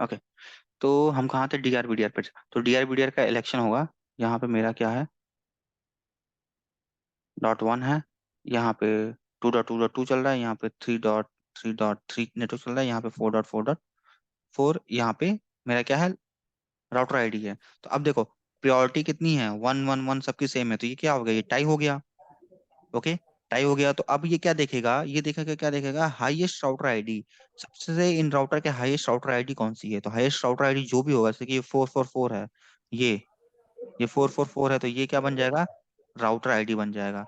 Okay. तो हम कहाँ थे, D R B D R पे। तो D R B D R का इलेक्शन होगा। यहाँ पे मेरा क्या है, डॉट वन है। यहाँ पे टू डॉट टू चल रहा है। यहाँ पे थ्री डॉट थ्री नेटवर्क चल रहा है। यहाँ पे फोर डॉट फोर। यहाँ पे मेरा क्या है, राउटर आईडी है। तो अब देखो, प्रियोरिटी कितनी है, वन वन वन, सबकी सेम है। तो ये क्या हो गया, ये टाई हो गया। ओके, टाई हो गया। तो अब ये क्या देखेगा, ये देखेगा, क्या देखेगा, हाईएस्ट राउटर आईडी। सबसे इन राउटर के हाईएस्ट राउटर आईडी कौन सी है। तो हाईएस्ट राउटर आईडी जो भी होगा, जैसे कि ये 444 है, ये ये 444 है, तो ये क्या बन जाएगा, राउटर आईडी बन जाएगा।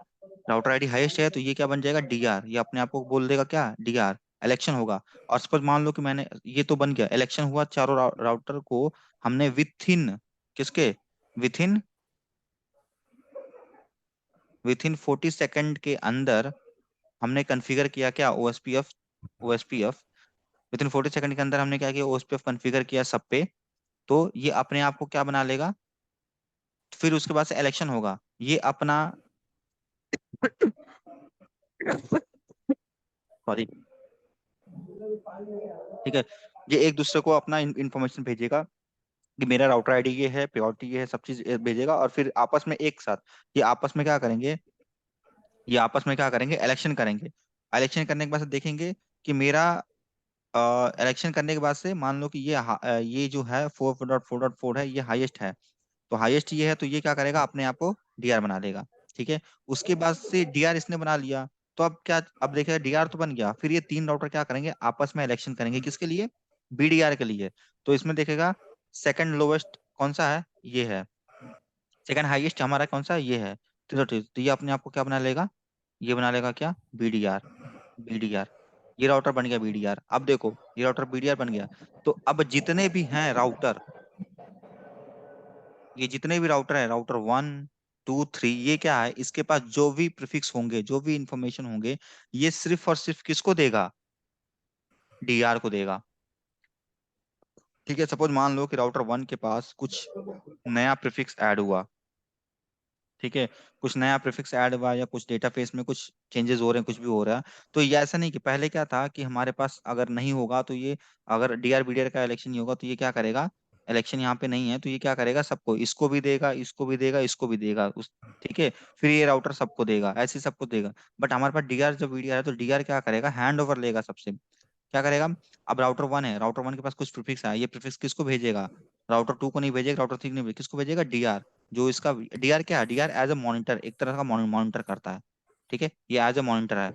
राउटर आईडी हाईएस्ट है, तो ये क्या बन जाएगा, डीआर। ये अपने आप को बोल देगा क्या, डीआर। इलेक्शन होगा। और सपोज मान लो कि मैंने, ये तो बन गया, इलेक्शन हुआ चारों राउटर को। हमने विथ इन, किसके, with in, with in 40 second के अंदर हमने कॉन्फ़िगर किया क्या, OSPF. OSPF with in 40 second के अंदर हमने क्या किया, ओएसपीएफ कॉन्फ़िगर किया सब पे। तो ये अपने आप को क्या बना लेगा। फिर उसके बाद से इलेक्शन होगा, ये अपना सॉरी, ठीक है। ये एक दूसरे को अपना इंफॉर्मेशन भेजेगा कि मेरा राउटर आईडी ये है, प्योरिटी ये है, सब चीज भेजेगा। और फिर आपस में एक साथ ये आपस में क्या करेंगे, ये आपस में क्या करेंगे, इलेक्शन करेंगे। इलेक्शन करने के बाद से देखेंगे कि मेरा, इलेक्शन करने के बाद से मान लो कि ये जो है 4.4.4 है, ये हाईएस्ट है। तो हाईएस्ट ये है, तो ये क्या करेगा, अपने आप को डीआर बना लेगा। ठीक है। उसके बाद से डीआर इसने बना लिया। तो अब क्या, अब देखिए डीआर तो बन गया। फिर ये तीन राउटर क्या करेंगे, आपस में इलेक्शन करेंगे, किसके लिए, बीडीआर के लिए। तो इसमें देखेगा सेकंड लोवेस्ट कौन सा है, ये है। सेकंड हाईएस्ट हमारा कौन सा है, ये है। तो ये अपने आप को क्या बना लेगा, ये बना लेगा क्या, बीडीआर। बीडीआर, ये राउटर बन गया बीडीआर। अब देखो ये राउटर बीडीआर बन गया। तो अब जितने भी हैं राउटर, ये जितने भी राउटर हैं, राउटर वन टू थ्री, ये क्या है, इसके पास जो भी प्रीफिक्स होंगे, जो भी इंफॉर्मेशन होंगे, ये सिर्फ और सिर्फ किसको देगा, डीआर को देगा। ठीक है। सपोज मान लो कि राउटर वन के पास कुछ नया प्रीफिक्स ऐड हुआ। ठीक है। कुछ नया प्रीफिक्स ऐड हुआ, या कुछ डेटाबेस में कुछ चेंजेस हो रहे हैं, कुछ भी हो रहा है। तो ये ऐसा नहीं कि पहले क्या था कि हमारे पास अगर नहीं होगा तो ये, अगर डीआर बीडीआर का इलेक्शन नहीं होगा तो ये क्या करेगा, इलेक्शन यहाँ पे नहीं है तो ये क्या करेगा, सबको, इसको भी देगा, इसको भी देगा, इसको भी देगा, उस, ठीक है। फिर ये राउटर सबको देगा, ऐसे ही सबको देगा। बट हमारे पास डीआर जब बीडीआर है, तो डीआर क्या करेगा, हैंड ओवर लेगा सबसे। क्या करेगा, अब राउटर वन है, राउटर वन के पास कुछ प्रीफिक्स है, ये प्रीफिक्स किसको भेजेगा, राउटर टू को नहीं भेजेगा, राउटर थ्री को नहीं भेजेगा, किसको भेजेगा, डीआर। जो इसका डीआर क्या है, डीआर एज ए मॉनिटर, एक तरह का मॉनिटर करता है। ठीक है, ये एज ए मॉनिटर है।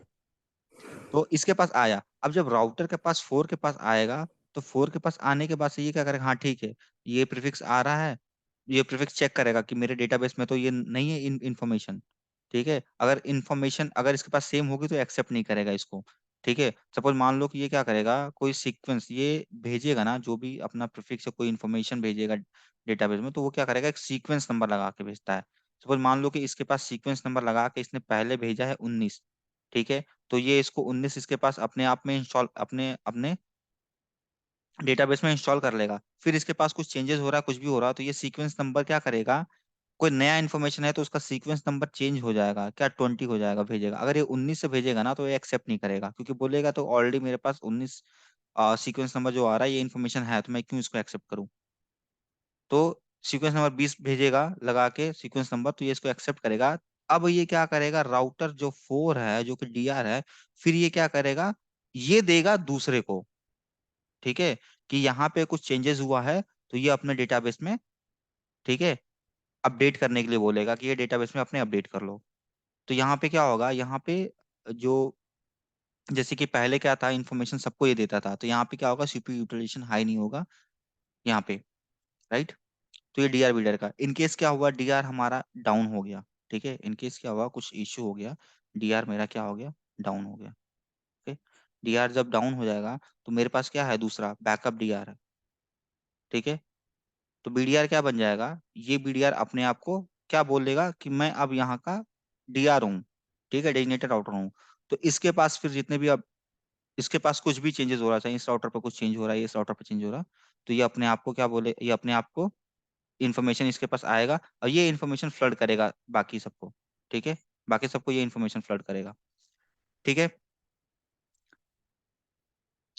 तो इसके पास आया, अब जब राउटर के पास फोर के पास आएगा, तो फोर के पास आने के बाद से ये क्या करेगा, हाँ ठीक है, ये प्रीफिक्स आ रहा है। ये प्रीफिक्स चेक करेगा कि मेरे डेटाबेस में तो ये नहीं है इन्फॉर्मेशन। ठीक है, अगर इन्फॉर्मेशन अगर इसके पास सेम होगी तो एक्सेप्ट नहीं करेगा इसको। ठीक है। सपोज मान लो कि ये क्या करेगा, कोई सीक्वेंस ये भेजेगा ना, जो भी अपना प्रीफिक्स से कोई इन्फॉर्मेशन भेजेगा डेटाबेस में, तो वो क्या करेगा, एक सीक्वेंस नंबर लगा के भेजता है। सपोज मान लो कि इसके पास सीक्वेंस नंबर लगा के इसने पहले भेजा है 19। ठीक है। तो ये इसको 19 इसके पास अपने आप में इंस्टॉल, अपने अपने डेटाबेस में इंस्टॉल कर लेगा। फिर इसके पास कुछ चेंजेस हो रहा है, कुछ भी हो रहा है, तो ये सीक्वेंस नंबर क्या करेगा, कोई नया इन्फॉर्मेशन है तो उसका सीक्वेंस नंबर चेंज हो जाएगा, क्या 20 हो जाएगा, भेजेगा। अगर ये 19 से भेजेगा ना, तो ये एक्सेप्ट नहीं करेगा, क्योंकि बोलेगा तो ऑलरेडी मेरे पास 19 सीक्वेंस नंबर जो आ रहा है, ये इन्फॉर्मेशन है, तो मैं क्यों इसको एक्सेप्ट करूं। तो सीक्वेंस नंबर 20 भेजेगा लगा के सीक्वेंस नंबर, तो ये इसको एक्सेप्ट करेगा। अब ये क्या करेगा, राउटर जो फोर है, जो कि डीआर है, फिर ये क्या करेगा, ये देगा दूसरे को। ठीक है, कि यहाँ पे कुछ चेंजेस हुआ है, तो ये अपने डेटाबेस में, ठीक है, अपडेट करने के लिए बोलेगा कि ये डेटाबेस में अपने अपडेट कर लो। तो यहाँ पे क्या होगा, यहाँ पे जो, जैसे कि पहले क्या था, इन्फॉर्मेशन सबको ये देता था, तो यहाँ पे क्या होगा, सीपीयू यूटिलाइजेशन हाई नहीं होगा यहाँ पे, राइट। तो ये डीआर बीडीआर का, इन केस क्या हुआ, डीआर हमारा डाउन हो गया। ठीक है, इन केस क्या हुआ, कुछ इश्यू हो गया, डीआर मेरा क्या हो गया, डाउन हो गया। ओके, डीआर जब डाउन हो जाएगा, तो मेरे पास क्या है, दूसरा बैकअप डीआर है। ठीक है। तो बीडीआर क्या बन जाएगा, ये बीडीआर अपने आप को क्या बोल देगा कि मैं अब यहाँ का डीआर हूँ। ठीक है, डेजिग्नेटेड राउटर हूँ। तो इसके पास फिर जितने भी, अब इसके पास कुछ भी चेंजेस हो रहा है, इस राउटर पर कुछ चेंज हो रहा है, इस राउटर पर चेंज हो रहा है, तो ये अपने आप को क्या बोले, ये अपने आप को इन्फॉर्मेशन इसके पास आएगा, और ये इन्फॉर्मेशन फ्लड करेगा बाकी सबको। ठीक है, बाकी सबको ये इन्फॉर्मेशन फ्लड करेगा। ठीक है।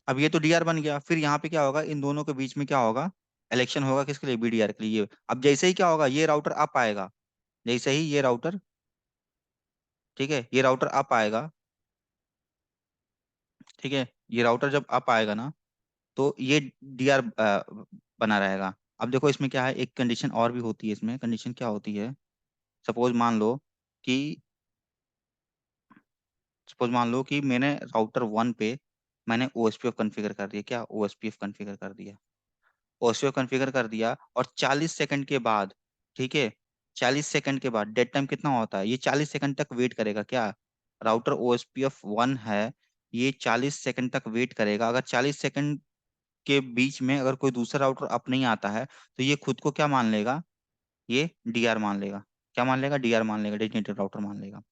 अब ये तो डीआर बन गया, फिर यहाँ पे क्या होगा, इन दोनों के बीच में क्या होगा, इलेक्शन होगा किसके लिए, बीडीआर के लिए। अब जैसे ही क्या होगा, ये राउटर अप आएगा, जैसे ही ये राउटर, ठीक है, ये राउटर अप आएगा, ठीक है, ये राउटर जब अप आएगा ना, तो ये डीआर बना रहेगा। अब देखो इसमें क्या है, एक कंडीशन और भी होती है, इसमें कंडीशन क्या होती है, सपोज मान लो कि सपोज मान लो कि मैंने राउटर वन पे मैंने ओएसपीएफ कॉन्फ़िगर कर दिया, क्या ओएसपीएफ कॉन्फ़िगर कर दिया, ओएसपीएफ कॉन्फ़िगर कर दिया, और 40 सेकंड के बाद, ठीक है, 40 सेकंड के बाद डेड टाइम कितना होता है, ये 40 सेकंड तक वेट करेगा क्या, राउटर ओएसपीएफ वन है, ये 40 सेकंड तक वेट करेगा। अगर 40 सेकंड के बीच में अगर कोई दूसरा राउटर अप नहीं आता है, तो ये खुद को क्या मान लेगा, ये डीआर मान लेगा, क्या मान लेगा, डीआर मान लेगा, डेडिकेटेड राउटर मान लेगा।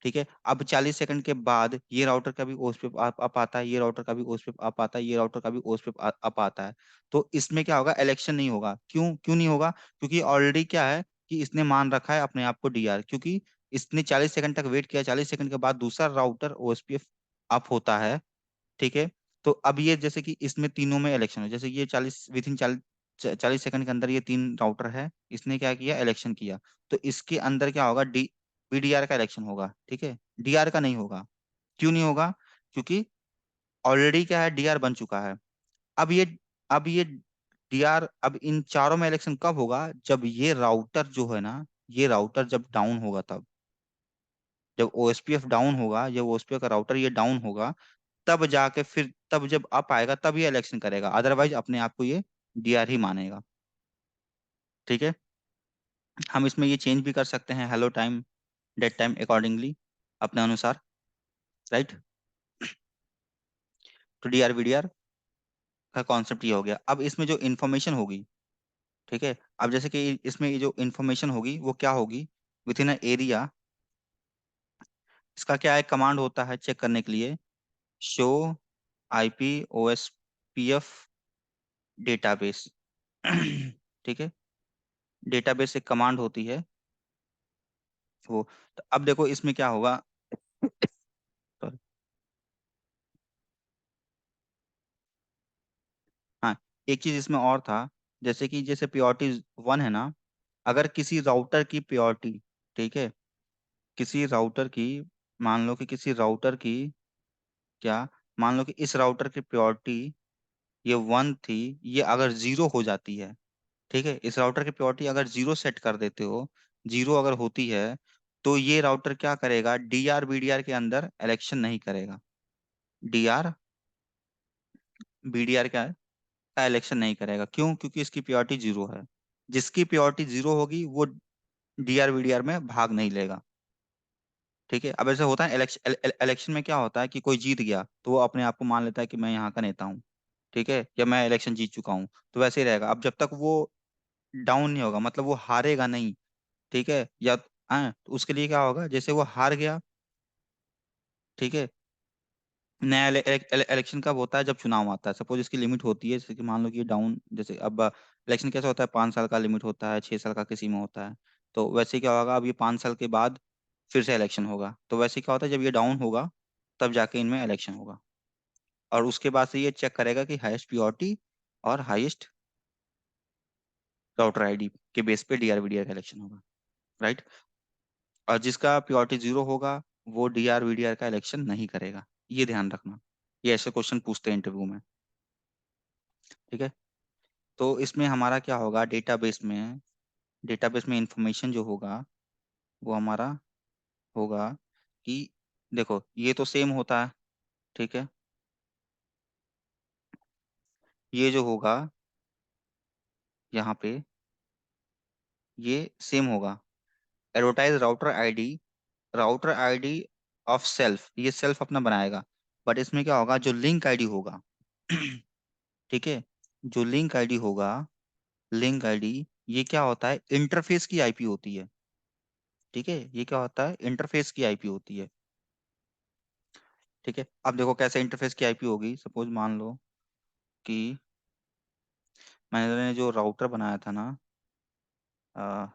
ठीक है, अब 40 सेकंड के बाद ये राउटर का भी ओएस पे अप आता है, ये राउटर का भी ओएस पे अप आता है, ये राउटर का भी ओएस पे अप आता है। तो इसमें क्या होगा, इलेक्शन नहीं होगा, क्यों क्यों नहीं होगा, क्योंकि ऑलरेडी क्या है कि इसने मान रखा है अपने आप को डीआर, क्योंकि इसने 40 सेकंड तक वेट किया, 40 सेकंड के बाद दूसरा राउटर ओएसपीएफ अप होता है, ठीक है। तो अब ये जैसे कि इसमें तीनों में इलेक्शन हो, जैसे ये 40 विद इन 40 सेकंड के अंदर ये तीन राउटर है, इसने क्या किया, इलेक्शन किया, तो इसके अंदर क्या होगा, डी बीडीआर का इलेक्शन होगा, ठीक है, डीआर का नहीं होगा। क्यों नहीं होगा, क्योंकि ऑलरेडी क्या है, डीआर बन चुका है। अब ये अब ये डीआर, अब इन चारों में इलेक्शन कब होगा, जब ये राउटर जो है ना, ये राउटर जब डाउन होगा तब, जब ओएसपीएफ डाउन होगा, जब ओएसपीएफ का राउटर ये डाउन होगा, तब जाके फिर, तब जब अप आएगा तब ये इलेक्शन करेगा, अदरवाइज अपने आप को ये डीआर ही मानेगा। ठीक है, हम इसमें ये चेंज भी कर सकते हैं, hello time, dead time accordingly, अपने अनुसार, राइट। तो डीआर वीडीआर का कॉन्सेप्ट ये हो गया। अब इसमें जो इन्फॉर्मेशन होगी, ठीक है, अब जैसे कि इसमें ये जो इन्फॉर्मेशन होगी वो क्या होगी, विथ इन एरिया, इसका क्या है, कमांड होता है चेक करने के लिए, शो आईपी ओएसपीएफ डेटाबेस। ठीक है, डेटाबेस एक कमांड होती है वो। तो अब देखो इसमें क्या होगा, Sorry. हाँ, एक चीज इसमें और था, जैसे कि जैसे प्योरिटी वन है ना, अगर किसी राउटर की प्योरिटी, ठीक है, किसी राउटर की, मान लो कि किसी राउटर की, क्या, मान लो कि इस राउटर की प्योरिटी ये वन थी, ये अगर जीरो हो जाती है, ठीक है, इस राउटर की प्योरिटी अगर जीरो सेट कर देते हो, जीरो अगर होती है, तो ये राउटर क्या करेगा, डीआर बीडीआर के अंदर इलेक्शन नहीं करेगा, डीआर बीडीआर क्या है, का इलेक्शन नहीं करेगा, क्यों, क्योंकि इसकी प्योरिटी जीरो है। जिसकी प्योरिटी जीरो होगी वो डीआर वीडीआर में भाग नहीं लेगा। ठीक है, अब ऐसे होता है इलेक्शन, इलेक्शन में क्या होता है कि कोई जीत गया तो वो अपने आप को मान लेता है कि मैं यहाँ का नेता हूँ, ठीक है, या मैं इलेक्शन जीत चुका हूँ, तो वैसे ही रहेगा। अब जब तक वो डाउन नहीं होगा, मतलब वो हारेगा नहीं, ठीक है, या हाँ, तो उसके लिए क्या होगा, जैसे वो हार गया, ठीक है, नया इलेक्शन कब होता है, जब चुनाव आता है, सपोज इसकी लिमिट होती है, जैसे कि मान लो कि डाउन, जैसे अब इलेक्शन कैसा होता है, 5 साल का लिमिट होता है, 6 साल का किसी में होता है, तो वैसे क्या होगा, अब ये 5 साल के बाद फिर से इलेक्शन होगा, तो वैसे क्या होता है, जब ये डाउन होगा तब जाके इनमें इलेक्शन होगा, और उसके बाद से ये चेक करेगा कि हाईएस्ट प्योरिटी और हाईएस्ट राउटर आईडी के बेस पे डीआर वीडीआर का इलेक्शन होगा, राइट। और जिसका प्योरिटी जीरो होगा वो डीआर वीडीआर का इलेक्शन नहीं करेगा, ये ध्यान रखना, ये ऐसे क्वेश्चन पूछते हैं इंटरव्यू में। ठीक है, तो इसमें हमारा क्या होगा, डेटाबेस में इंफॉर्मेशन जो होगा वो हमारा होगा कि, देखो ये तो सेम होता है, ठीक है, ये जो होगा यहाँ पे, ये सेम होगा, advertise router ID of self, ये सेल्फ अपना बनाएगा, बट इसमें क्या होगा, जो लिंक आईडी होगा, ठीक है, जो लिंक आईडी होगा, लिंक आईडी, ये क्या होता है, इंटरफेस की आईपी होती है, ठीक है, ये क्या होता है, इंटरफेस की आईपी होती है। ठीक है, अब देखो कैसे इंटरफेस की आईपी होगी, सपोज मान लो कि मैंने जो राउटर बनाया था ना, आ,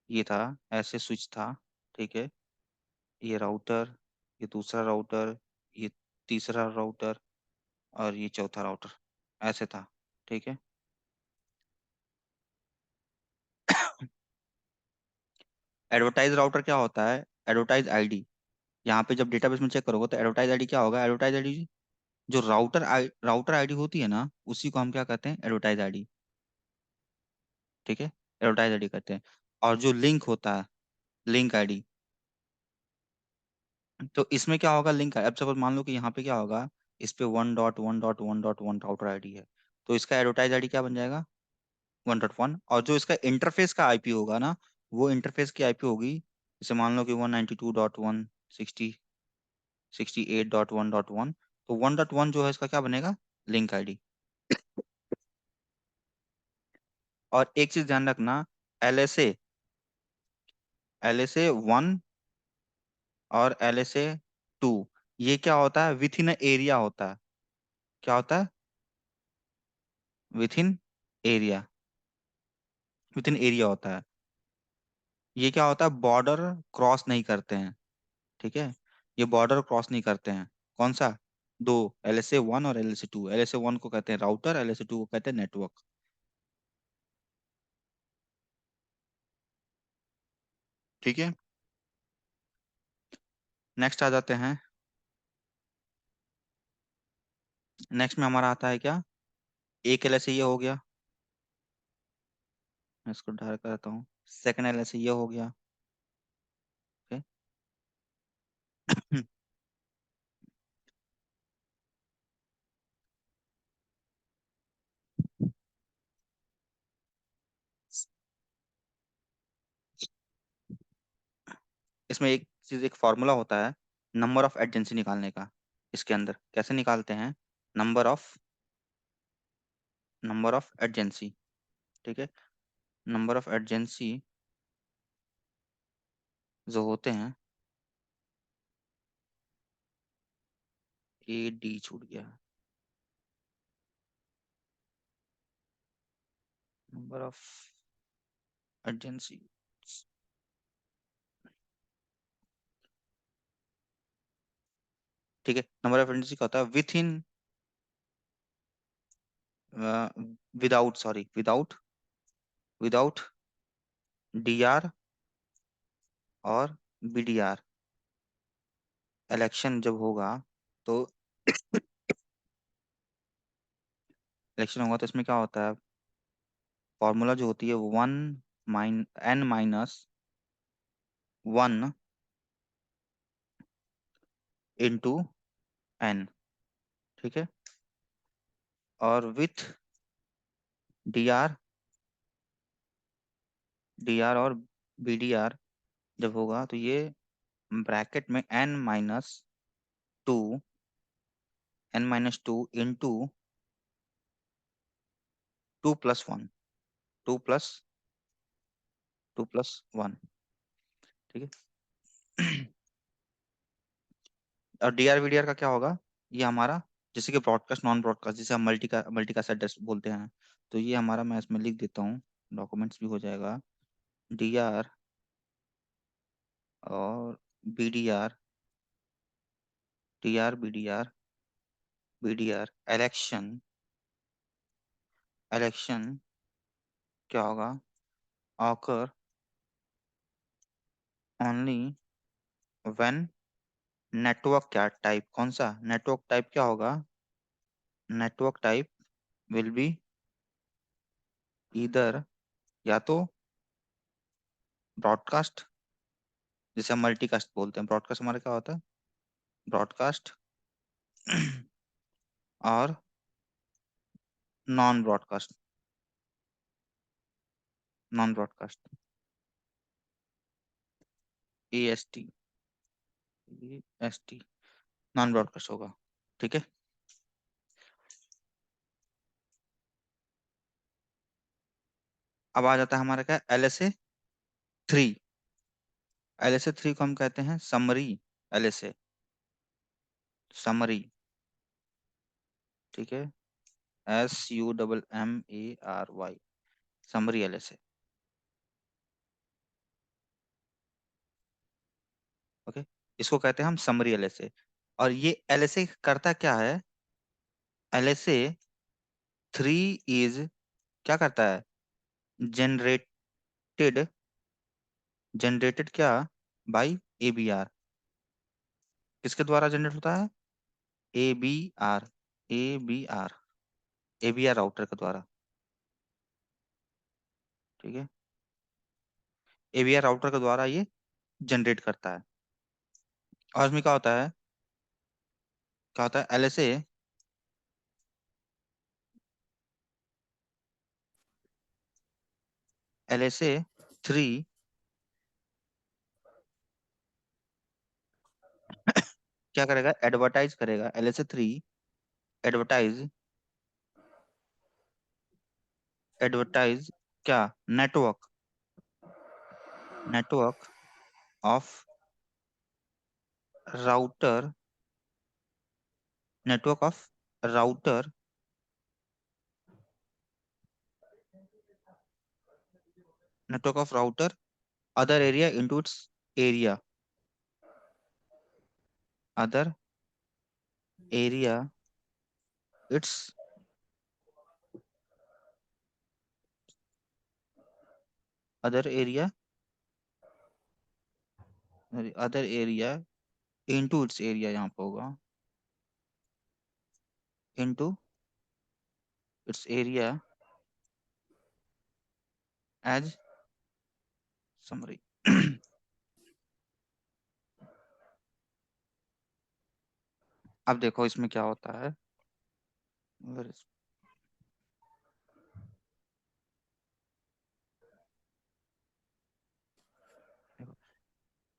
ये था, ऐसे स्विच था, ठीक है, ये राउटर, ये दूसरा राउटर, ये तीसरा राउटर और ये चौथा राउटर, ऐसे था। ठीक है। एडवर्टाइज राउटर क्या होता है? Advertise ID. यहाँ पे जब डेटाबेस में चेक करोगे तो एडवर्टाइज आईडी क्या होगा? एडवर्टाइज आईडी जो राउटर आईडी होती है ना, उसी को हम क्या कहते हैं? Advertise ID. ठीक है, एडवर्टाइज आईडी कहते हैं। और जो लिंक होता है, लिंक आईडी। तो इसमें क्या होगा? लिंक, अब सपोज मान लो कि यहाँ पे क्या होगा, इस पे 1.1.1.1 राउटर आईडी है, तो इसका एडवर्टाइज आईडी क्या बन जाएगा? 1.1। और जो इसका इंटरफेस का आईपी होगा ना, वो इंटरफेस की आईपी होगी, जैसे मान लो कि 192.168.1.1, तो 1.1 जो है इसका क्या बनेगा? Link ID. और एक चीज ध्यान रखना, एल एस ए 1 और LSA 2, ये क्या होता है? विथ इन एरिया होता है। क्या होता है? With in area, with in area होता है। ये क्या होता है? बॉर्डर क्रॉस नहीं करते हैं। ठीक है, ये बॉर्डर क्रॉस नहीं करते हैं। कौन सा? दो, LSA 1 और LSA 2। LSA 1 को कहते हैं राउटर, LSA 2 को कहते हैं नेटवर्क। ठीक है, नेक्स्ट आ जाते हैं। नेक्स्ट में हमारा आता है क्या? एक LSA ये हो गया, मैं इसको ढाल करता हूँ। सेकंड LSA ये हो गया। ओके। इसमें एक चीज, एक फॉर्मूला होता है नंबर ऑफ एजेंसी निकालने का। इसके अंदर कैसे निकालते हैं? Number of number of agency. ठीक है, नंबर ऑफ एजेंसी जो होते हैं, AD छूट गया, नंबर ऑफ एजेंसी। ठीक है, नंबर ऑफ एजेंसी का होता है with in, without, sorry, without DR और BDR। इलेक्शन जब होगा तो इलेक्शन होगा तो इसमें क्या होता है? फॉर्मूला जो होती है, 1 - N - 1 × N। ठीक है, और विथ DR, DR और BDR जब होगा तो ये ब्रैकेट में N - 2 2+1, 2+1। ठीक है। और DR BDR का क्या होगा? ये हमारा, जैसे कि ब्रॉडकास्ट, नॉन ब्रॉडकास्ट, जिसे हम मल्टीकास्ट एड्रेस बोलते हैं, तो ये हमारा, मैं इसमें लिख देता हूँ, डॉक्यूमेंट्स भी हो जाएगा। DR और BDR, DR BDR election, election क्या होगा? ऑकर ओनली व्हेन, नेटवर्क क्या टाइप, कौन सा नेटवर्क टाइप क्या होगा? नेटवर्क टाइप विल बी इधर, या तो ब्रॉडकास्ट, जिसे हम मल्टीकास्ट बोलते हैं। ब्रॉडकास्ट हमारा क्या होता है? ब्रॉडकास्ट और non broadcast, non broadcast, AST non broadcast होगा। ठीक है, अब आ जाता है हमारा क्या? LSA 3। LSA 3 को हम कहते हैं समरी LSA, समरी। ठीक है, SUMMARY, समरी LSA। ओके, इसको कहते हैं हम समरी LSA। और ये LSA करता क्या है? LSA 3 इज क्या करता है? जनरेटेड, जनरेटेड क्या? By ABR। किसके द्वारा जनरेट होता है? ABR, ABR, ABR राउटर के द्वारा। ठीक है, ABR राउटर के द्वारा ये जनरेट करता है। और इसमें क्या होता है? क्या होता है? LSA 3 क्या करेगा? एडवर्टाइज करेगा। LSA 3 एडवर्टाइज, एडवर्टाइज क्या? Network, network of router, network of router, network of router other area into its area, other area its, other area, other area into its area, यहाँ पे होगा into its area as summary. अब देखो इसमें क्या होता है।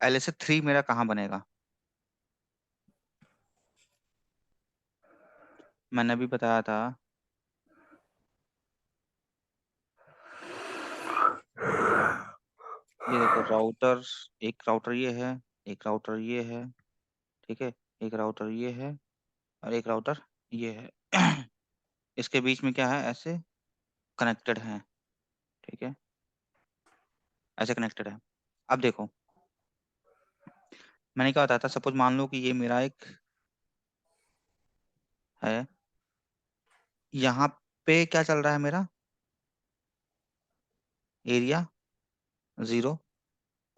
LSA 3 मेरा कहाँ बनेगा? मैंने अभी बताया था, ये देखो राउटर, एक राउटर ये है, एक राउटर ये है, ठीक है, एक राउटर ये है, और एक राउटर ये है। इसके बीच में क्या है? ऐसे कनेक्टेड है, ठीक है, ऐसे कनेक्टेड है। अब देखो, मैंने क्या बताया था? सपोज मान लो कि ये मेरा एक है, यहाँ पे क्या चल रहा है मेरा? एरिया 0,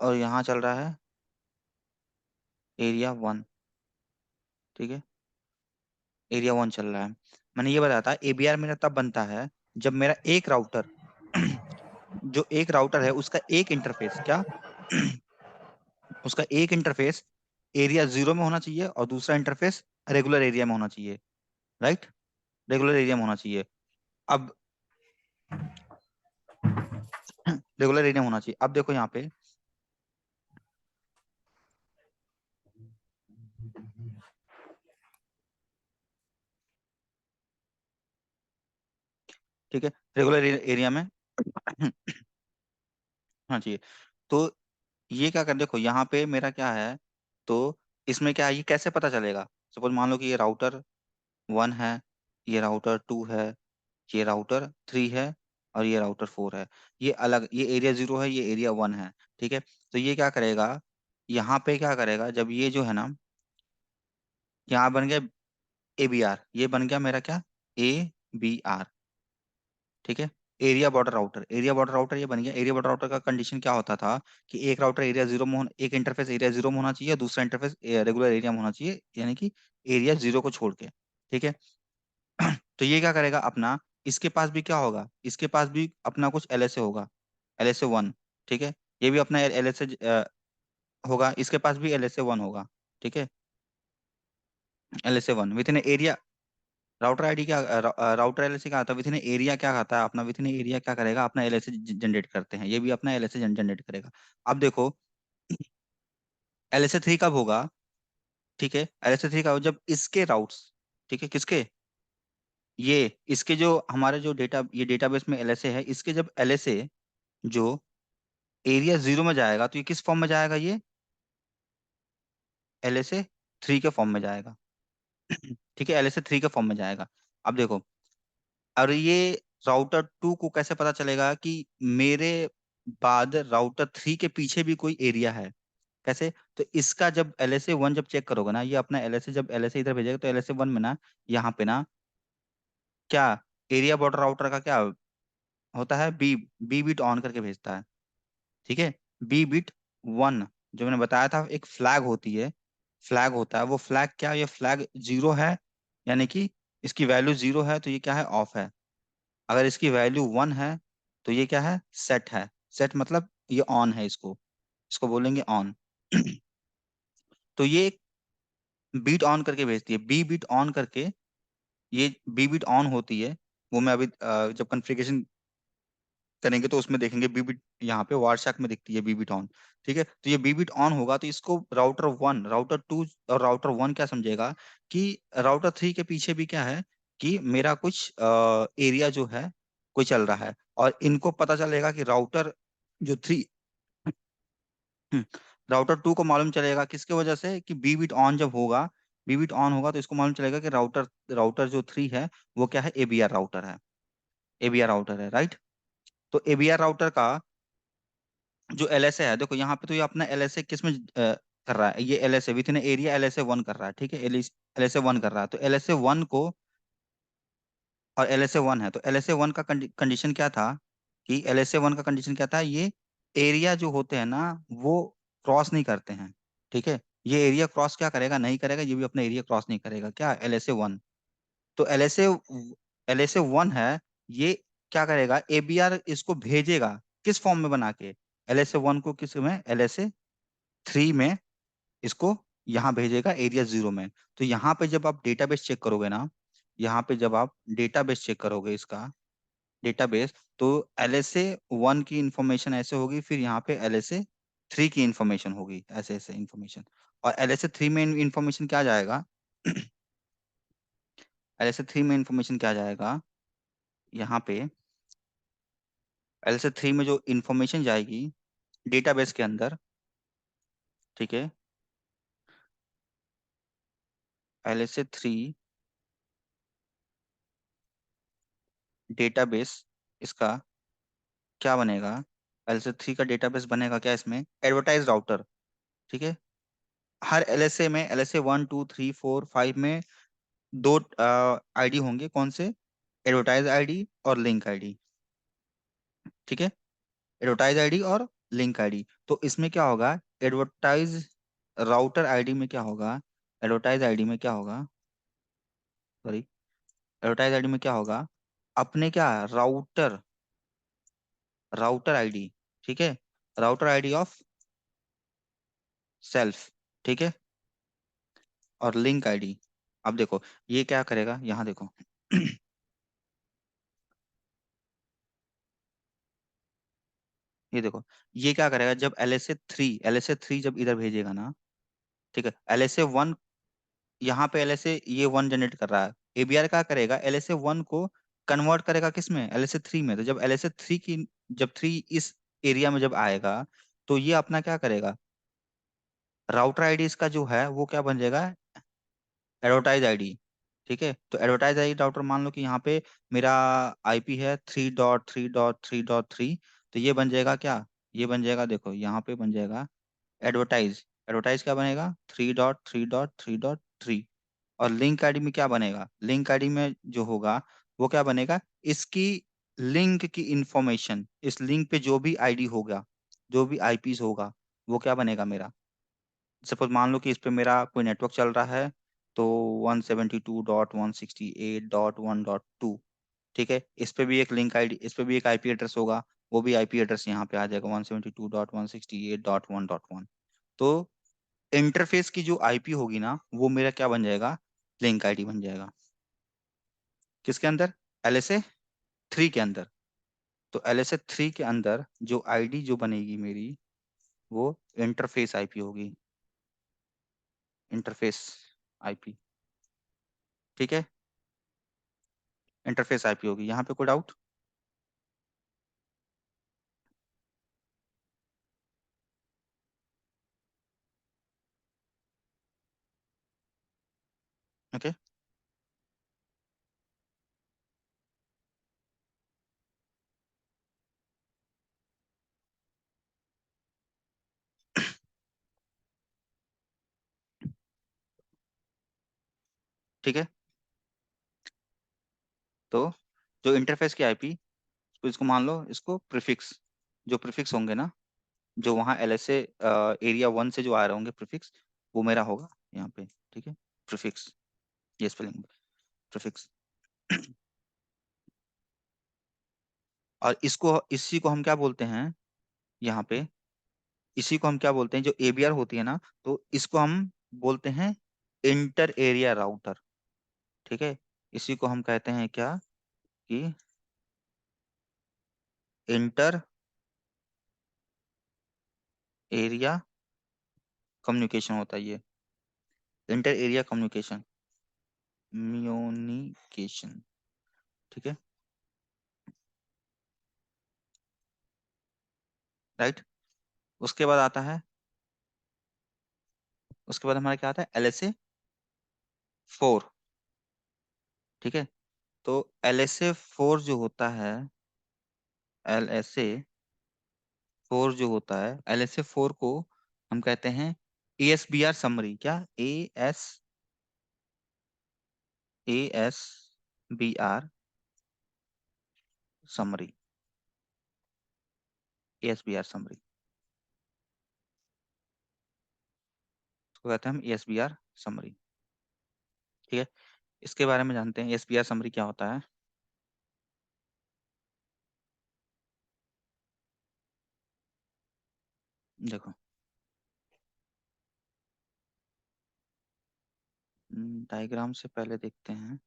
और यहाँ चल रहा है एरिया 1, ठीक है, एरिया 1 चल रहा है। मैंने ये बताया था ABR मेरा तब बनता है जब मेरा एक राउटर जो एक राउटर है उसका एक इंटरफेस क्या? उसका एक इंटरफेस एरिया 0 में होना चाहिए और दूसरा इंटरफेस रेगुलर एरिया में होना चाहिए, राइट? रेगुलर एरिया में होना चाहिए। अब रेगुलर एरिया में होना चाहिए। अब देखो यहाँ पे, ठीक है, रेगुलर एरिया में होना चाहिए। तो ये क्या कर, देखो यहाँ पे मेरा क्या है, तो इसमें क्या है, ये कैसे पता चलेगा? सपोज मान लो कि ये राउटर 1 है, ये राउटर 2 है, ये राउटर 3 है, और ये राउटर 4 है। ये अलग, ये एरिया 0 है, ये एरिया 1 है, ठीक है। तो ये क्या करेगा? यहाँ पे क्या करेगा? जब ये जो है ना, यहाँ बन गया ABR, ये बन गया मेरा क्या? ABR, ठीक है। Area border router, area border router ये बन गया। एरिया बॉर्डर राउटर का कंडीशन क्या होता था कि एक राउटर एरिया 0 में एक इंटरफेस एरिया 0 में होना चाहिए, दूसरा इंटरफेस रेगुलर एरिया में होना चाहिए, यानी कि एरिया 0 को छोड़ के, ठीक है। तो ये क्या करेगा अपना? इसके पास भी क्या होगा? इसके पास भी अपना कुछ LSA होगा, LSA 1, ठीक है। ये भी अपना LSA होगा, इसके पास भी LSA 1 होगा, ठीक है। LSA 1 with in area, router ID क्या, राउटर LSA क्या आता है? विद इन एरिया क्या खाता है अपना? विद इन एरिया क्या करेगा अपना? LSA जनरेट करते हैं, ये भी अपना LSA जनरेट करेगा। अब देखो LSA 3 कब होगा? ठीक है, LSA 3 का जब इसके राउट्स, ठीक है, किसके? ये इसके जो हमारे जो डेटा, ये डेटाबेस में LSA है, इसके जब LSA जो एरिया 0 में जाएगा, तो ये किस फॉर्म में जाएगा? ये LSA 3 के फॉर्म में जाएगा। ठीक है, LSA 3 के फॉर्म में जाएगा। अब देखो, और ये राउटर 2 को कैसे पता चलेगा कि मेरे बाद राउटर 3 के पीछे भी कोई एरिया है? कैसे? तो इसका जब LSA 1 जब चेक करोगे ना, ये अपना LSA जब LSA इधर भेजेगा तो LSA 1 में ना, यहाँ पे ना क्या, एरिया बॉर्डर राउटर का क्या होता है, बी बी बिट ऑन करके भेजता है। ठीक है, B bit 1 जो मैंने बताया था, एक फ्लैग होती है, फ्लैग होता है, वो फ्लैग क्या, ये फ्लैग जीरो है, यानी कि इसकी वैल्यू जीरो है तो ये क्या है, ऑफ है। अगर इसकी वैल्यू 1 है तो ये क्या है, सेट है। सेट मतलब ये ऑन है, इसको इसको बोलेंगे ऑन। तो ये बीट ऑन करके भेजती है, बी बीट ऑन करके, ये बी बीट ऑन होती है। वो मैं अभी जब कॉन्फ़िगरेशन करेंगे तो उसमें देखेंगे बीबिट, यहाँ पे वारशाक में दिखती है बीबिट ऑन। ठीक है, तो ये बीबिट ऑन होगा तो इसको राउटर 1, राउटर 2 और राउटर 1 क्या समझेगा कि राउटर 3 के पीछे भी क्या है, कि मेरा कुछ एरिया जो है कोई चल रहा है। और इनको पता चलेगा कि राउटर जो 3, राउटर 2 को मालूम चलेगा किसके वजह से, कि बीबिट ऑन जब होगा, बीबिट ऑन होगा तो इसको मालूम चलेगा कि राउटर राउटर जो 3 है वो क्या है, एबीआर राउटर है, एबीआर राउटर है, राइट। तो एबीआर राउटर का जो LSA है, देखो यहाँ पे तो ये अपना LSA किस में कर रहा है, ये LSA with in area LSA 1 कर रहा है। ठीक है, LSA 1 कर रहा है, तो LSA 1 को, और LSA 1 है तो LSA 1 का कंडीशन क्या था, कि LSA 1 का कंडीशन क्या था, ये एरिया जो होते हैं ना वो क्रॉस नहीं करते हैं। ठीक है, ये एरिया क्रॉस क्या करेगा, नहीं करेगा, ये भी अपना एरिया क्रॉस नहीं करेगा, क्या, LSA 1। तो LSA 1 है, ये क्या करेगा, एबीआर इसको भेजेगा किस फॉर्म में बना के, LSA 1 को किस में, LSA 3 में, इसको यहाँ भेजेगा एरिया 0 में। तो यहाँ पे जब आप डेटाबेस चेक करोगे ना, यहाँ पे जब आप डेटाबेस चेक करोगे इसका, डेटाबेस, तो LSA 1 की इंफॉर्मेशन ऐसे होगी, फिर यहाँ पे LSA 3 की इंफॉर्मेशन होगी, ऐसे ऐसे इंफॉर्मेशन। और LSA 3 में इंफॉर्मेशन क्या जाएगा, LSA 3 में इंफॉर्मेशन क्या जाएगा, यहाँ पे LSA 3 में जो इंफॉर्मेशन जाएगी डेटाबेस के अंदर, ठीक है, LSA 3 डेटाबेस, इसका क्या बनेगा, LSA 3 का डेटाबेस बनेगा क्या, इसमें एडवर्टाइज राउटर। ठीक है, हर LSA में, LSA 1 2 3 4 5 में दो आईडी होंगे, कौन से, एडवर्टाइज आईडी और लिंक आईडी। ठीक है, एडवर्टाइज आईडी और लिंक आईडी। तो इसमें क्या होगा, एडवर्टाइज राउटर आईडी में क्या होगा, एडवर्टाइज आईडी में क्या होगा, सॉरी, एडवर्टाइज आईडी में क्या होगा, अपने क्या, राउटर राउटर आईडी। ठीक है, राउटर आईडी ऑफ सेल्फ। ठीक है, और लिंक आईडी। अब देखो ये क्या करेगा, यहाँ देखो, ये देखो, ये क्या करेगा, जब LSA 3 जब इधर भेजेगा ना, ठीक है, LSA 1, यहाँ पे LSA ये 1 जनरेट कर रहा है, एबीआर क्या करेगा, LSA 1 को कन्वर्ट करेगा किस में, LSA 3 में। तो जब LSA 3 की, जब 3 इस एरिया में जब आएगा, तो ये अपना क्या करेगा, राउटर आईडी इसका जो है वो क्या बन जाएगा, एडवर्टाइज आईडी। ठीक है, तो एडवर्टाइज आईडी राउटर, मान लो कि यहाँ पे मेरा IP है 3.3.3.3, तो ये बन जाएगा क्या, ये बन जाएगा, देखो यहाँ पे बन जाएगा एडवर्टाइज, एडवर्टाइज क्या बनेगा, 3.3.3.3। और लिंक आईडी में क्या बनेगा, लिंक आईडी में जो होगा वो क्या बनेगा, इसकी लिंक की इंफॉर्मेशन, इस लिंक पे जो भी आईडी होगा, जो भी IPs होगा, वो क्या बनेगा मेरा। सपोज मान लो कि इस पे मेरा कोई नेटवर्क चल रहा है, तो 172.168.1.2। ठीक है, इस पे भी एक लिंक आईडी, इस पे भी एक IP एड्रेस होगा, वो भी IP एड्रेस यहाँ पे आ जाएगा 172.168.1.1। तो इंटरफेस की जो IP होगी ना, वो मेरा क्या बन जाएगा, लिंक आईडी बन जाएगा, किसके अंदर, LSA 3 के अंदर। तो LSA 3 के अंदर जो ID जो बनेगी मेरी, वो इंटरफेस IP होगी, इंटरफेस IP। ठीक है, इंटरफेस IP होगी, यहाँ पे कोई डाउट। ओके, ठीक है। तो जो इंटरफेस की आईपी, तो इसको मान लो इसको प्रीफिक्स, जो प्रीफिक्स होंगे ना, जो वहाँ एलएसए एरिया 1 से जो आ रहे होंगे प्रीफिक्स, वो मेरा होगा यहाँ पे। ठीक है, प्रीफिक्स, ये स्पेलिंग प्रीफिक्स। और इसको, इसी को हम क्या बोलते हैं यहाँ पे, इसी को हम क्या बोलते हैं, जो एबीआर होती है ना, तो इसको हम बोलते हैं इंटर एरिया राउटर। ठीक है, इसी को हम कहते हैं क्या, कि इंटर एरिया कम्युनिकेशन होता है ये, इंटर एरिया कम्युनिकेशन, म्यूनिकेशन। ठीक है, राइट। उसके बाद आता है, उसके बाद हमारा क्या आता है, LSA 4। ठीक है, तो LSA 4 जो होता है, LSA 4 जो होता है, LSA 4 को हम कहते हैं ASBR समरी। क्या, ASBR समरी, ASBR समरी, उसको कहते हैं हम ASBR समरी। ठीक है, इसके बारे में जानते हैं ASBR समरी क्या होता है। देखो, डायग्राम से पहले देखते हैं।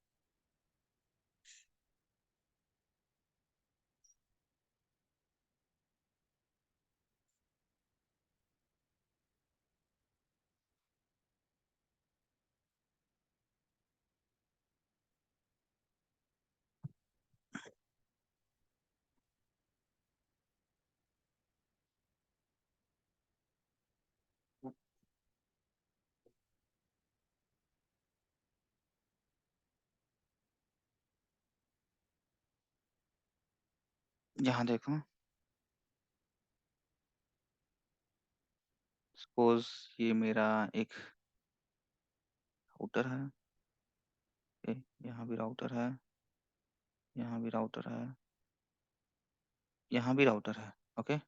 यहाँ देखो, सपोज ये मेरा एक राउटर है। ओके, यहाँ भी राउटर है, यहाँ भी राउटर है, यहाँ भी राउटर है। ओके,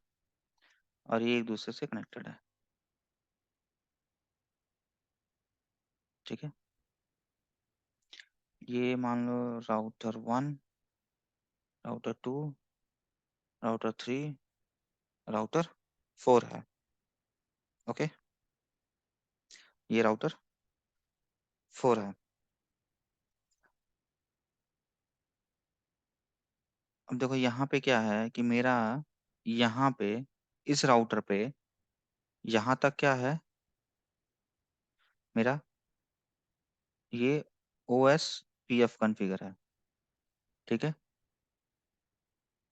और ये एक दूसरे से कनेक्टेड है। ठीक है, ये मान लो राउटर 1, राउटर 2, राउटर 3, राउटर 4 है। ओके, ये राउटर 4 है। अब देखो यहाँ पे क्या है कि मेरा, यहाँ पे इस राउटर पे यहाँ तक क्या है मेरा, ये OSPF कॉन्फ़िगर है। ठीक है,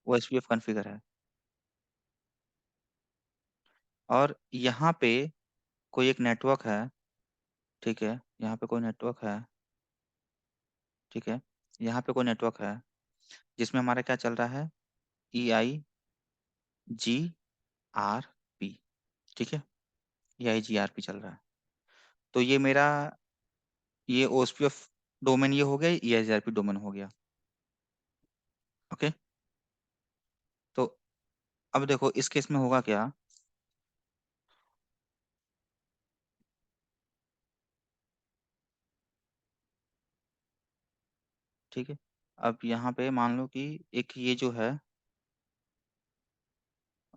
OSPF कॉन्फ़िगर है। और यहाँ पे कोई एक नेटवर्क है। ठीक है, यहाँ पे कोई नेटवर्क है। ठीक है, यहाँ पे कोई नेटवर्क है जिसमें हमारा क्या चल रहा है, EIGRP। ठीक है, EIGRP चल रहा है। तो ये मेरा, ये OSPF डोमेन ये हो गया, EIGRP डोमेन हो गया। ओके, तो अब देखो इस केस में होगा क्या, ठीक है। अब यहाँ पे मान लो कि एक ये जो है,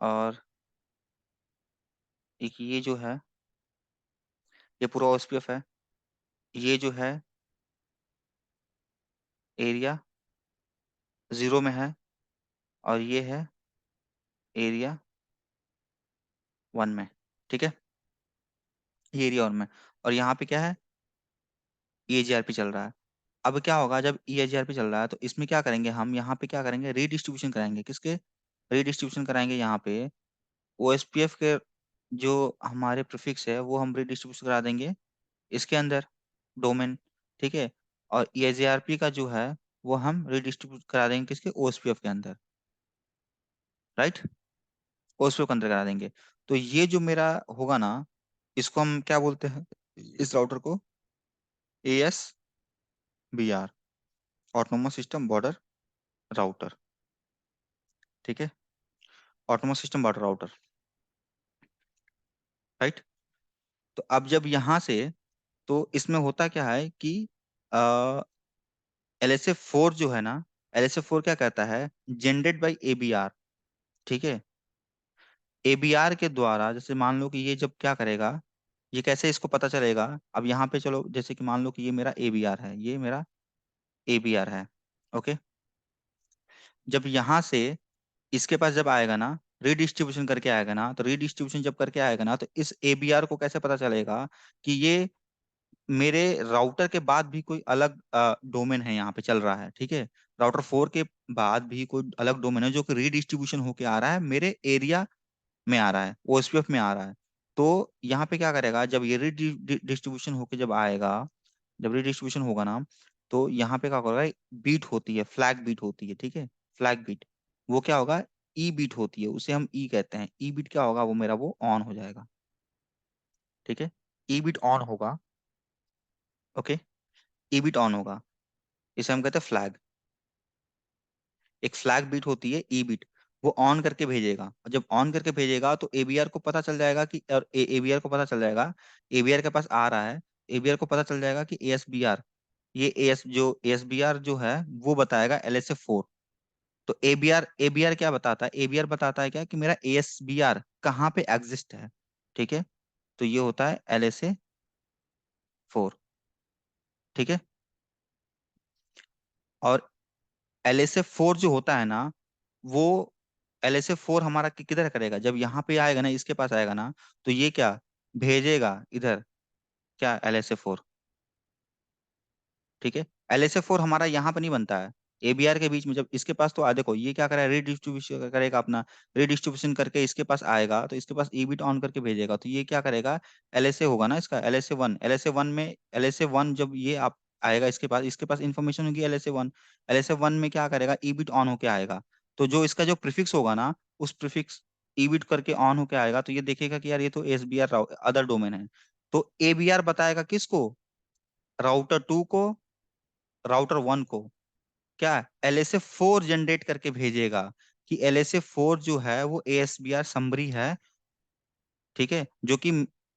और एक ये जो है, ये पूरा OSPF है। ये जो है एरिया 0 में है, और ये है एरिया 1 में। ठीक है, ये एरिया 1 में, और यहाँ पे क्या है, EIGRP चल रहा है। अब क्या होगा जब EIGRP चल रहा है, तो इसमें क्या करेंगे हम, यहाँ पे क्या करेंगे, रीडिस्ट्रीब्यूशन कराएंगे। किसके, रीडिस्ट्रीब्यूशन कराएंगे यहाँ पे, OSPF के जो हमारे प्रीफिक्स है वो हम रीडिस्ट्रीब्यूशन करा देंगे इसके अंदर, डोमेन। ठीक है, और EIGRP का जो है वो हम रीडिस्ट्रीब्यूट करा देंगे किसके, OSPF के अंदर, राइट। OSPF के अंदर करा देंगे। तो ये जो मेरा होगा ना, इसको हम क्या बोलते हैं, इस राउटर को, AS BR, autonomous system border router. ठीक है, autonomous system border router, right. तो अब जब यहाँ से, तो इसमें होता क्या है कि LSA 4 जो है ना, LSA 4 क्या कहता है, जनरेट बाई ABR। ठीक है, ABR के द्वारा, जैसे मान लो कि ये जब क्या करेगा, ये कैसे इसको पता चलेगा। अब यहाँ पे चलो, जैसे कि मान लो कि ये मेरा ABR है, ये मेरा ABR है। ओके, जब यहाँ से इसके पास जब आएगा ना, रीडिस्ट्रीब्यूशन करके आएगा ना, तो रीडिस्ट्रीब्यूशन जब करके आएगा ना, तो इस ABR को कैसे पता चलेगा कि ये मेरे राउटर के बाद भी कोई अलग डोमेन है यहाँ पे चल रहा है। ठीक है, राउटर 4 के बाद भी कोई अलग डोमेन है जो कि रीडिस्ट्रीब्यूशन होके आ रहा है, मेरे एरिया में आ रहा है, OSPF में आ रहा है। तो यहाँ पे क्या करेगा, जब ये रीडिस्ट्रीब्यूशन होके जब आएगा, जब रीडिस्ट्रीब्यूशन होगा ना, तो यहाँ पे क्या होगा, बीट होती है, फ्लैग बीट होती है। ठीक है, फ्लैग बीट, वो क्या होगा, ई बीट होती है, उसे हम ई कहते हैं। ई बीट क्या होगा, वो मेरा वो ऑन हो जाएगा। ठीक है, ई बीट ऑन होगा। ओके, ई बीट ऑन होगा, इसे हम कहते हैं फ्लैग। एक फ्लैग बीट होती है ई बीट, वो ऑन करके भेजेगा, और जब ऑन करके भेजेगा तो एबीआर को पता चल जाएगा कि, और एबीआर को पता चल जाएगा, एबीआर के पास आ रहा है, एबीआर को पता चल जाएगा कि ASBR, ये ASBR जो है वो बताएगा LSA 4। तो एबीआर एबीआर क्या बताता है, एबीआर बताता है क्या कि मेरा ASBR कहाँ पे एग्जिस्ट है। ठीक है, तो ये होता है LSA 4। ठीक है, और LSA 4 जो होता है ना, वो LSA 4 हमारा किधर करेगा, जब यहाँ पे आएगा ना, इसके पास आएगा ना, तो ये क्या भेजेगा इधर, क्या LSA 4। ठीक है, LSA 4 हमारा यहाँ पे नहीं बनता है, एबीआर के बीच में। जब इसके पास, तो देखो ये क्या करेगा, रीडिस्ट्रीब्यूशन करेगा अपना, रीडिस्ट्रीब्यूशन करके इसके पास आएगा, तो इसके पास ईबिट ऑन करके भेजेगा, तो ये क्या करेगा, LSA होगा ना इसका, LSA 1 में, LSA 1 जब ये आप आएगा इसके पास इंफॉर्मेशन होगी LSA 1। LSA 1 में क्या करेगा, ईबिट ऑन होके आएगा, तो जो इसका जो प्रीफिक्स होगा ना, उस प्रीफिक्स ईबिट करके ऑन होके आएगा, तो ये देखेगा कि यार ये तो SBR अदर डोमेन है। तो ABR बताएगा किसको, राउटर 2 को, राउटर 1 को, क्या LSA 4 जनरेट करके भेजेगा कि LSA 4 जो है वो ASBR समरी है। ठीक है, जो कि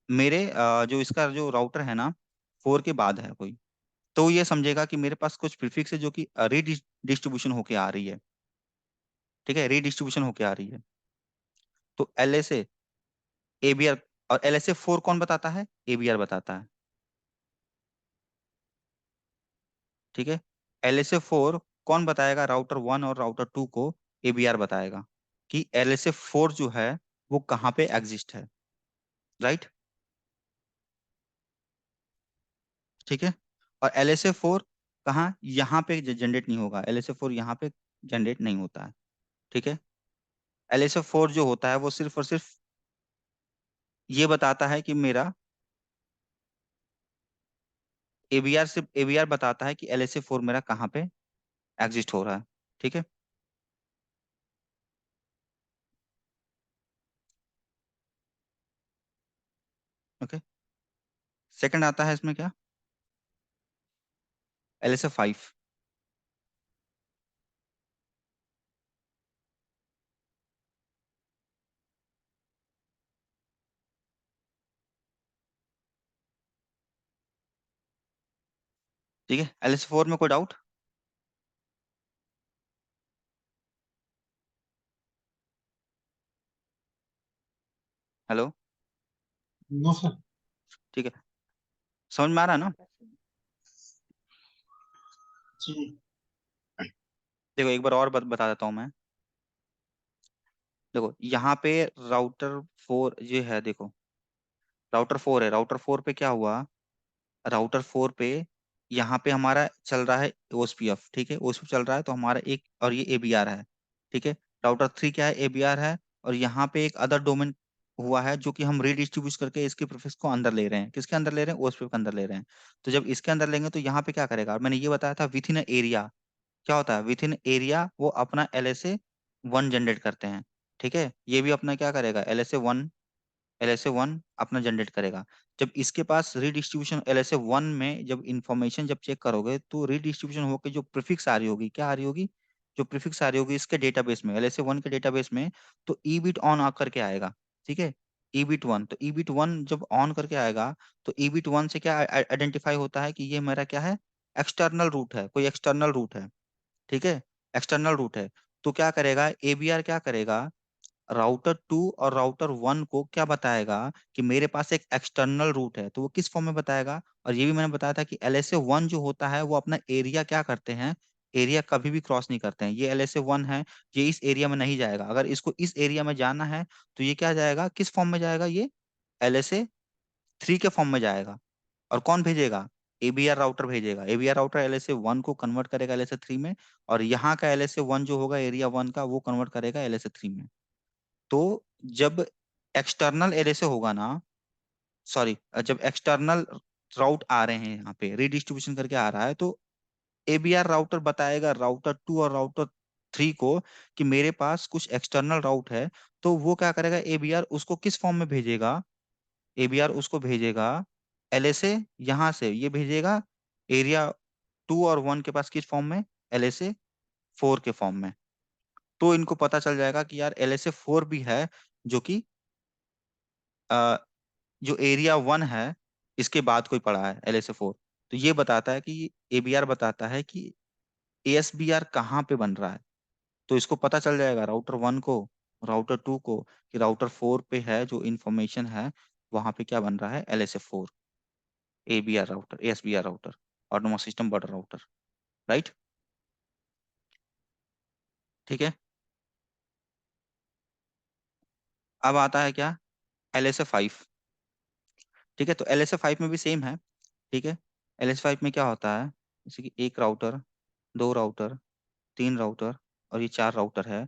मेरे जो इसका जो राउटर है ना, 4 के बाद है कोई, तो ये समझेगा कि मेरे पास कुछ प्रीफिक्स है जो कि रीडिस्ट्रीब्यूशन होके आ रही है। ठीक है, रीडिस्ट्रीब्यूशन होके आ रही है। तो LSA, ABR, और LSA 4 कौन बताता है, ABR बताता है। ठीक है, LSA 4 कौन बताएगा, राउटर 1 और राउटर 2 को ABR बताएगा कि LSA 4 जो है वो कहाँ पे एग्जिस्ट है। राइट। ठीक है, और LSA 4 कहाँ, यहाँ पे जनरेट नहीं होगा, LSA 4 यहाँ पे जनरेट नहीं होता है। ठीक है, LSA 4 जो होता है वो सिर्फ और सिर्फ ये बताता है कि मेरा ABR, सिर्फ ABR बताता है कि LSA 4 मेरा कहाँ पे एग्जिस्ट हो रहा है। ठीक है। ओके, सेकंड आता है इसमें क्या, LSA 5। ठीक है, LSA 4 में कोई डाउट। हेलो। No sir. ठीक है, समझ में आ रहा है ना। जी। देखो एक बार और बता देता हूँ मैं। देखो यहाँ पे राउटर 4 ये है, देखो राउटर 4 है, राउटर 4 पे क्या हुआ, राउटर 4 पे यहाँ पे हमारा चल रहा है OSPF। ठीक है, OSPF चल रहा है, तो हमारा एक, और ये ABR है। ठीक है, राउटर 3 क्या है, ABR है, और यहाँ पे एक अदर डोमेन हुआ है जो कि हम रीडिस्ट्रीब्यूट करके इसके प्रीफिक्स को अंदर ले रहे हैं, किसके अंदर ले रहे हैं, OSPF के अंदर ले रहे हैं। तो जब इसके अंदर लेंगे तो यहाँ पे क्या करेगा, और मैंने ये बताया था विथ इन एरिया, क्या होता है विथ इन एरिया, वो अपना LSA 1 जनरेट करते हैं। ठीक है, ये भी अपना क्या करेगा, LSA 1, LSA 1 अपना जनरेट करेगा। जब इसके पास रीडिस्ट्रीब्यूशन LSA 1 में जब इंफॉर्मेशन जब चेक करोगे तो रीडिस्ट्रीब्यूशन होकर जो प्रीफिक्स आ रही होगी, क्या आ रही होगी, जो प्रीफिक्स आ रही होगी इसके डेटाबेस में, LSA 1 के डेटाबेस में, तो ई बिट ऑन आकर के आएगा। ठीक है, ई बिट 1, तो ई बिट वन जब ऑन करके आएगा तो ई बिट 1 से क्या आइडेंटिफाई होता है कि ये मेरा क्या है, एक्सटर्नल रूट है, कोई एक्सटर्नल रूट है। ठीक है, एक्सटर्नल रूट है। तो क्या करेगा ABR, क्या करेगा, राउटर 2 और राउटर 1 को क्या बताएगा कि मेरे पास एक एक्सटर्नल रूट है, तो वो किस फॉर्म में बताएगा। और ये भी मैंने बताया था कि LSA 1 जो होता है वो अपना एरिया क्या करते हैं, एरिया कभी भी क्रॉस नहीं करते हैं। ये LSA 1 है, ये इस एरिया में नहीं जाएगा। अगर इसको इस एरिया में जाना है तो ये क्या जाएगा, किस फॉर्म में जाएगा, ये LSA 3 के फॉर्म में जाएगा। और कौन भेजेगा, ABR राउटर भेजेगा। ABR राउटर LSA 1 को कन्वर्ट करेगा LSA 3 में, और यहाँ का LSA 1 जो होगा एरिया 1 का, वो कन्वर्ट करेगा LSA 3 में। तो जब एक्सटर्नल LSA होगा ना, सॉरी, जब एक्सटर्नल राउट आ रहे हैं यहाँ पे रीडिस्ट्रीब्यूशन करके आ रहा है, तो ABR राउटर बताएगा राउटर 2 और राउटर 3 को कि मेरे पास कुछ एक्सटर्नल राउट है। तो वो क्या करेगा, ABR उसको किस फॉर्म में भेजेगा, ABR उसको भेजेगा LSA, यहाँ से ये भेजेगा एरिया 2 और 1 के पास किस फॉर्म में, LSA 4 के फॉर्म में। तो इनको पता चल जाएगा कि यार LSA 4 भी है, जो कि जो एरिया 1 है इसके बाद कोई पड़ा है LSA 4। तो ये बताता है कि ABR बताता है कि ASBR कहाँ पे बन रहा है। तो इसको पता चल जाएगा राउटर 1 को, राउटर 2 को, कि राउटर 4 पे है जो इंफॉर्मेशन है, वहां पे क्या बन रहा है, LSA 4, ABR router, ASBR router, autonomous system border router. Right, ठीक है। अब आता है क्या, LSA 5। ठीक है, तो LSA 5 में भी सेम है। ठीक है, LSA 5 में क्या होता है, जैसे कि एक राउटर, दो राउटर, तीन राउटर, और ये चार राउटर है।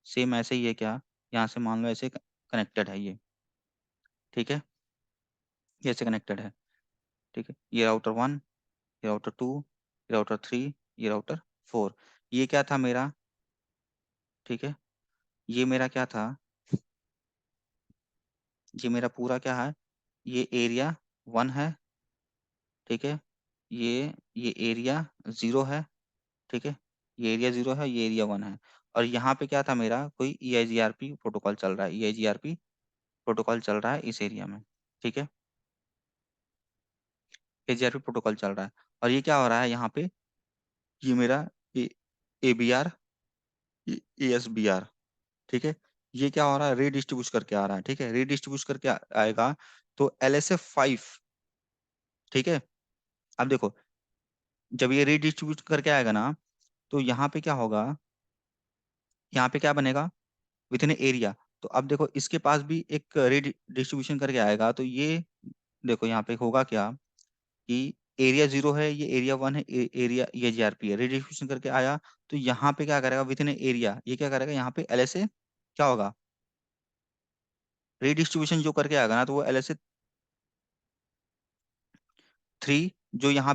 सेम ऐसे ही है क्या, यहाँ से मान लो ऐसे कनेक्टेड है ये। ठीक है, ये ऐसे कनेक्टेड है। ठीक है, ये राउटर 1, ये राउटर 2, ये राउटर 3, ये राउटर 4। ये क्या था मेरा, ठीक है, ये मेरा क्या था, ये मेरा पूरा क्या है, ये एरिया 1 है। ठीक है, ये एरिया 0 है। ठीक है, ये एरिया 0 है, ये एरिया 1 है। और यहाँ पे क्या था मेरा, कोई EIGRP प्रोटोकॉल चल रहा है, EIGRP प्रोटोकॉल चल रहा है इस एरिया में। ठीक है, AGRP प्रोटोकॉल चल रहा है। और ये क्या हो रहा है यहाँ पे, ये मेरा ABR, ASBR। ठीक है, ये क्या हो रहा है, रीडिस्ट्रीब्यूट करके आ रहा है। ठीक है, रीडिस्ट्रीब्यूट करके आएगा। तो LSA 5, ठीक है, अब देखो, जब ये रीडिस्ट्रीब्यूट करके आएगा ना, तो यहाँ पे क्या होगा, यहाँ पे क्या बनेगा, विथ इन एरिया। तो अब देखो इसके पास भी एक रीडिस्ट्रीब्यूशन करके आएगा, तो ये देखो यहाँ पे होगा क्या, कि एरिया 0 है, ये एरिया 1 है, एरिया ये GRP है, रिडिस्ट्रीब्यूशन करके आया। तो यहाँ पे क्या करेगा, विथ इन एरिया ये क्या करेगा, यहाँ पे LSA क्या होगा, रिडिस्ट्रीब्यूशन जो करके आएगा ना, तो वो LSA 3 जो यहाँ